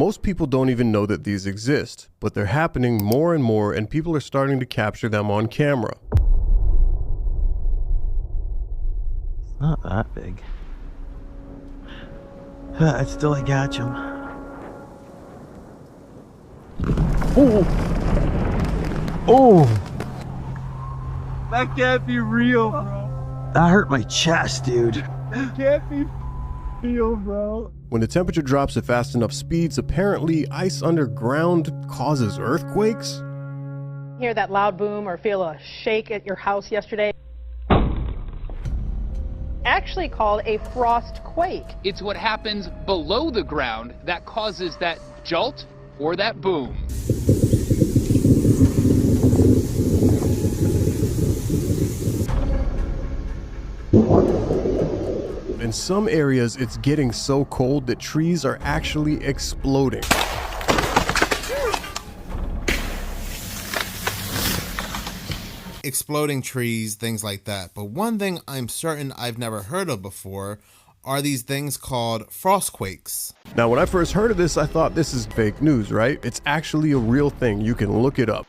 Most people don't even know that these exist, but they're happening more and more, and people are starting to capture them on camera. It's not that big. I still catch him. Oh! Oh! That can't be real, bro. That hurt my chest, dude. That can't be real, bro. When the temperature drops at fast enough speeds, apparently ice underground causes earthquakes? Hear that loud boom or feel a shake at your house yesterday? Actually called a frost quake. It's what happens below the ground that causes that jolt or that boom. In some areas, it's getting so cold that trees are actually exploding. Exploding trees, things like that. But one thing I'm certain I've never heard of before are these things called frost quakes. Now, when I first heard of this, I thought this is fake news, right? It's actually a real thing. You can look it up.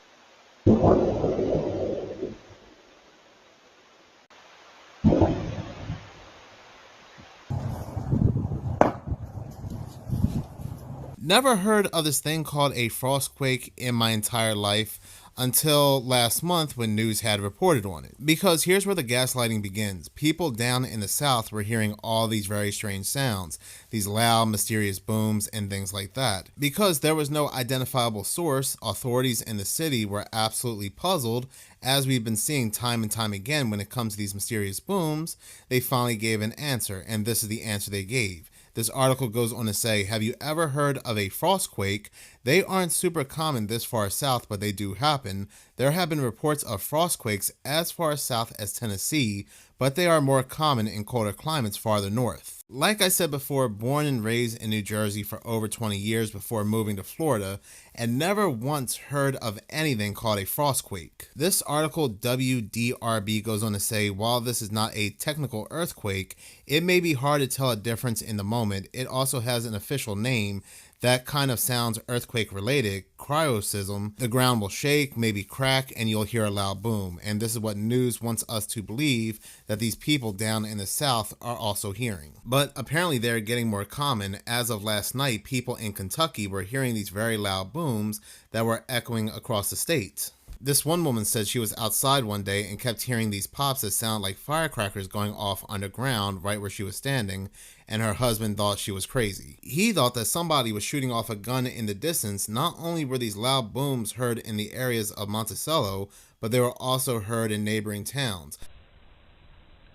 Never heard of this thing called a frost quake in my entire life until last month when news had reported on it. Because here's where the gaslighting begins. People down in the South were hearing all these very strange sounds, these loud, mysterious booms and things like that. Because there was no identifiable source, authorities in the city were absolutely puzzled. As we've been seeing time and time again when it comes to these mysterious booms, they finally gave an answer, and this is the answer they gave. This article goes on to say, have you ever heard of a frost quake? They aren't super common this far south, but they do happen. There have been reports of frost quakes as far south as Tennessee, but they are more common in colder climates farther north. Like I said before, born and raised in New Jersey for over 20 years before moving to Florida, and never once heard of anything called a frost quake. This article, WDRB, goes on to say, while this is not a technical earthquake, it may be hard to tell a difference in the moment. It also has an official name that kind of sounds earthquake related, cryoseism. The ground will shake, maybe crack, and you'll hear a loud boom. And this is what news wants us to believe that these people down in the South are also hearing. But apparently they're getting more common. As of last night, people in Kentucky were hearing these very loud booms that were echoing across the state. This one woman said she was outside one day and kept hearing these pops that sound like firecrackers going off underground right where she was standing, and her husband thought she was crazy. He thought that somebody was shooting off a gun in the distance. Not only were these loud booms heard in the areas of Monticello, but they were also heard in neighboring towns.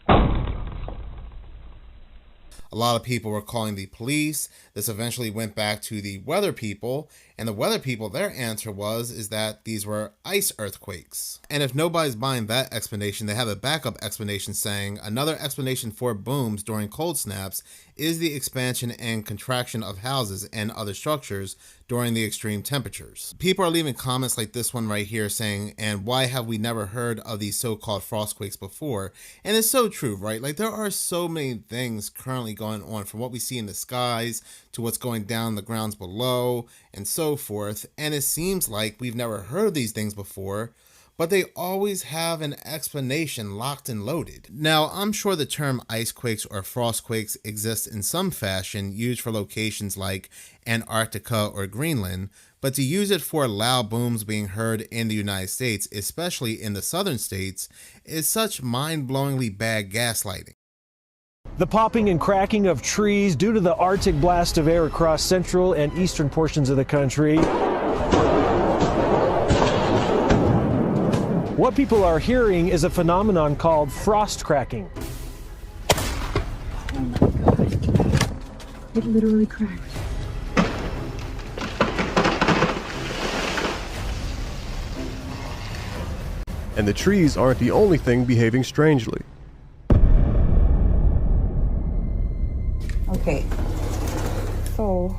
A lot of people were calling the police. This eventually went back to the weather people, and the weather people, their answer is that these were ice earthquakes. And if nobody's buying that explanation, they have a backup explanation saying another explanation for booms during cold snaps is the expansion and contraction of houses and other structures during the extreme temperatures. People are leaving comments like this one right here saying, and why have we never heard of these so-called frostquakes before? And it's so true, right? Like, there are so many things currently going on, from what we see in the skies to what's going down the grounds below and so forth. And it seems like we've never heard of these things before, but they always have an explanation locked and loaded. Now, I'm sure the term ice quakes or frost quakes exists in some fashion, used for locations like Antarctica or Greenland, but to use it for loud booms being heard in the United States, especially in the southern states, is such mind-blowingly bad gaslighting. The popping and cracking of trees due to the Arctic blast of air across central and eastern portions of the country. What people are hearing is a phenomenon called frost cracking. Oh my God. It literally cracked. And the trees aren't the only thing behaving strangely. Okay, so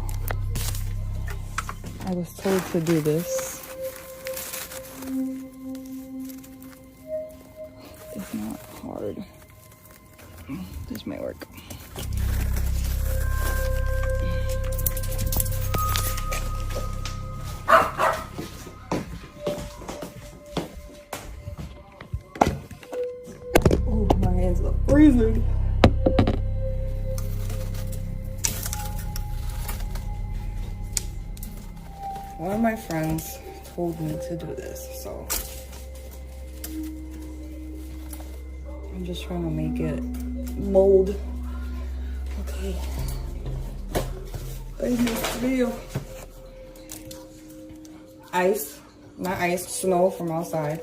I was told to do this. It's not hard. This might work. One of my friends told me to do this, so I'm just trying to make it mold. Okay. I need real ice, not ice, snow from outside.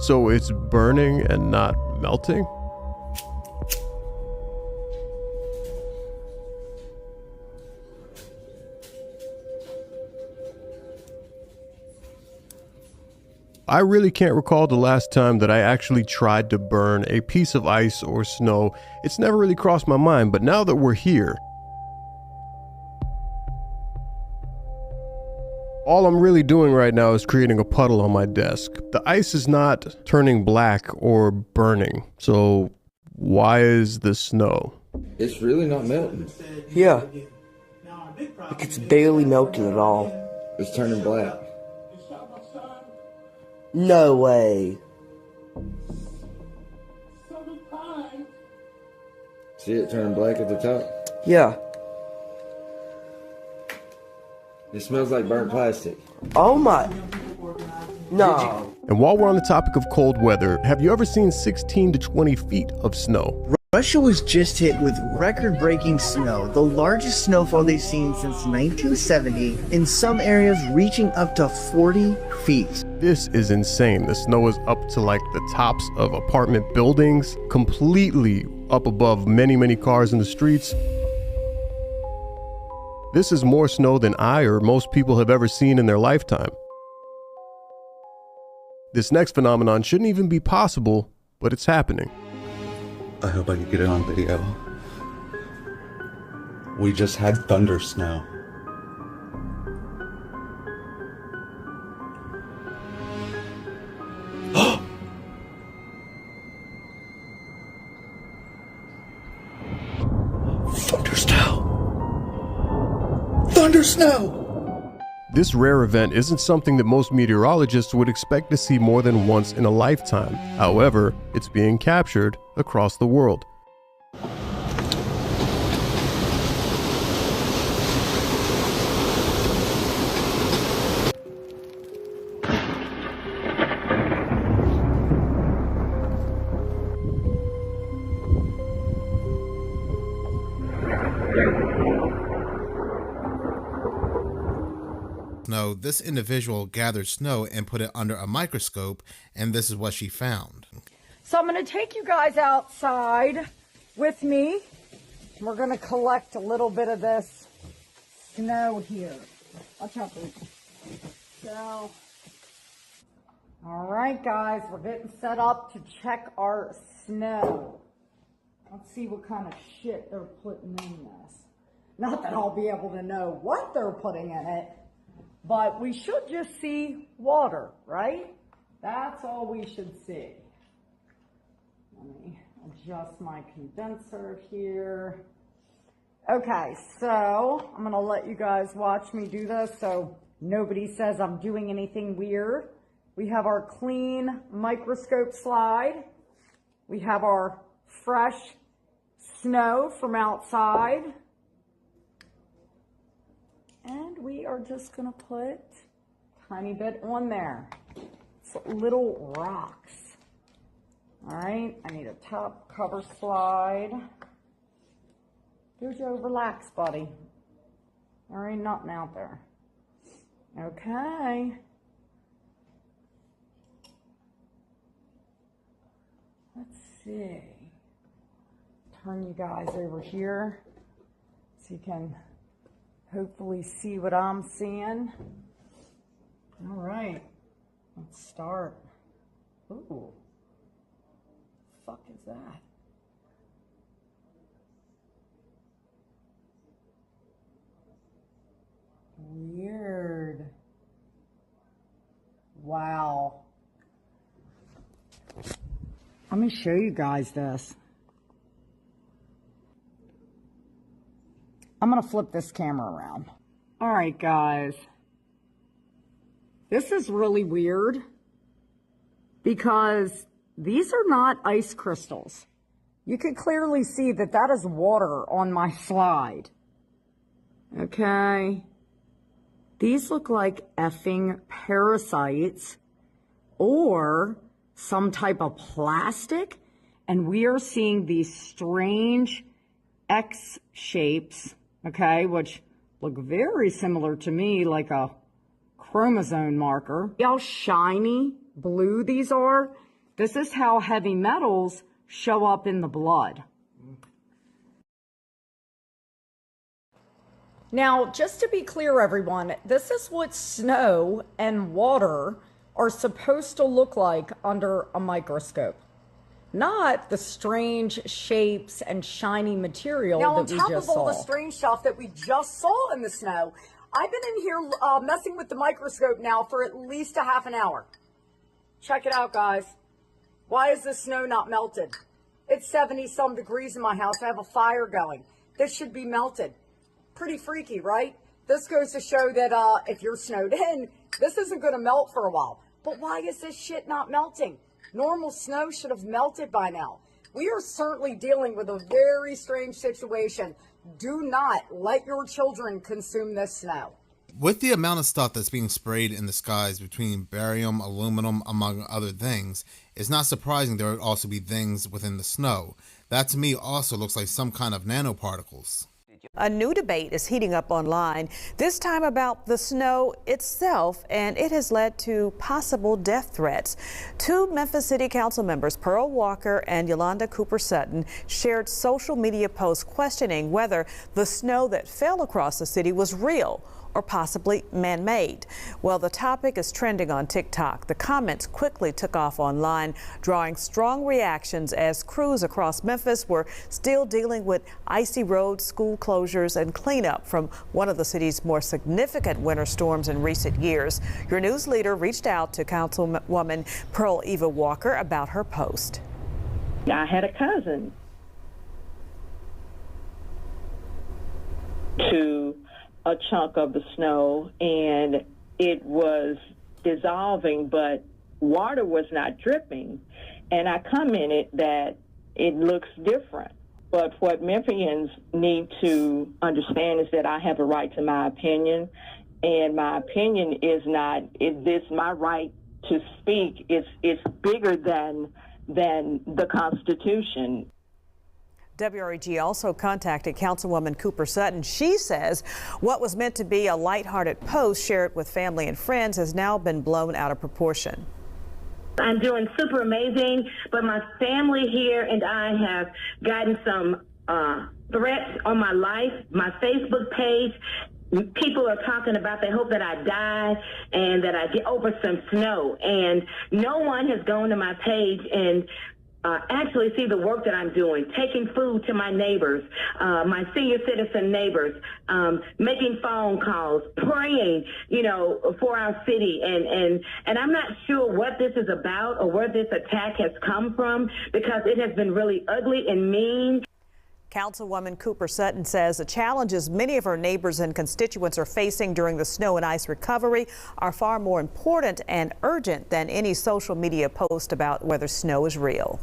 So it's burning and not melting? I really can't recall the last time that I actually tried to burn a piece of ice or snow. It's never really crossed my mind, but now that we're here, all I'm really doing right now is creating a puddle on my desk. The ice is not turning black or burning, so why is the snow? It's really not melting. Yeah. It's barely melting at all. It's turning black. No way. See it turning black at the top? Yeah. It smells like burnt plastic. Oh my. No. And while we're on the topic of cold weather, have you ever seen 16 to 20 feet of snow? Russia was just hit with record-breaking snow, the largest snowfall they've seen since 1970, in some areas reaching up to 40 feet. This is insane. The snow is up to like the tops of apartment buildings, completely up above many cars in the streets. This is more snow than I or most people have ever seen in their lifetime. This next phenomenon shouldn't even be possible, but it's happening. I hope I can get it on video. We just had thunder snow. Thunder snow! Thunder snow! This rare event isn't something that most meteorologists would expect to see more than once in a lifetime. However, it's being captured across the world. Snow, this individual gathered snow and put it under a microscope, and this is what she found. So I'm going to take you guys outside with me. We're going to collect a little bit of this snow here. Watch out, please. So, all right, guys, we're getting set up to check our snow. Let's see what kind of shit they're putting in this. Not that I'll be able to know what they're putting in it, but we should just see water, right? That's all we should see. Let me adjust my condenser here. Okay, so I'm gonna let you guys watch me do this so nobody says I'm doing anything weird. We have our clean microscope slide. We have our fresh snow from outside. And we are just gonna put a tiny bit on there. It's little rocks. All right, I need a top cover slide. Jojo, relax, buddy. There ain't nothing out there. Okay. Let's see. Turn you guys over here so you can hopefully see what I'm seeing. All right, let's start. Ooh, fuck is that? Weird. Wow. Let me show you guys this. I'm going to flip this camera around. All right, guys. This is really weird because these are not ice crystals. You can clearly see that that is water on my slide. Okay. These look like effing parasites or some type of plastic. And we are seeing these strange X shapes, okay, which look very similar to me, like a chromosome marker. See how shiny blue these are? This is how heavy metals show up in the blood. Now, just to be clear, everyone, this is what snow and water are supposed to look like under a microscope. Not the strange shapes and shiny material that we just saw. Now, on top of all the strange stuff that we just saw in the snow, I've been in here messing with the microscope now for at least a half an hour. Check it out, guys. Why is the snow not melted? It's 70-some degrees in my house. I have a fire going. This should be melted. Pretty freaky, right? This goes to show that if you're snowed in, this isn't going to melt for a while. But why is this shit not melting? Normal snow should have melted by now. We are certainly dealing with a very strange situation. Do not let your children consume this snow. With the amount of stuff that's being sprayed in the skies between barium, aluminum, among other things, it's not surprising there would also be things within the snow. That to me also looks like some kind of nanoparticles. A new debate is heating up online, this time about the snow itself, and it has led to possible death threats. Two Memphis City Council members, Pearl Walker and Yolanda Cooper-Sutton, shared social media posts questioning whether the snow that fell across the city was real or possibly man-made. Well, the topic is trending on TikTok. The comments quickly took off online, drawing strong reactions as crews across Memphis were still dealing with icy roads, school closures, and cleanup from one of the city's more significant winter storms in recent years. Your news leader reached out to Councilwoman Pearl Eva Walker about her post. I had a cousin to a chunk of the snow, and it was dissolving, but water was not dripping. And I commented that it looks different. But what Memphians need to understand is that I have a right to my opinion, and my opinion is not, is this my right to speak? It's bigger than the Constitution. WREG also contacted Councilwoman Cooper-Sutton. She says what was meant to be a lighthearted post shared with family and friends has now been blown out of proportion. I'm doing super amazing, but my family here and I have gotten some threats on my life, my Facebook page. People are talking about they hope that I die and that I get over some snow. And no one has gone to my page and actually see the work that I'm doing, taking food to my neighbors, my senior citizen neighbors, making phone calls, praying, for our city. And I'm not sure what this is about or where this attack has come from, because it has been really ugly and mean. Councilwoman Cooper-Sutton says the challenges many of her neighbors and constituents are facing during the snow and ice recovery are far more important and urgent than any social media post about whether snow is real.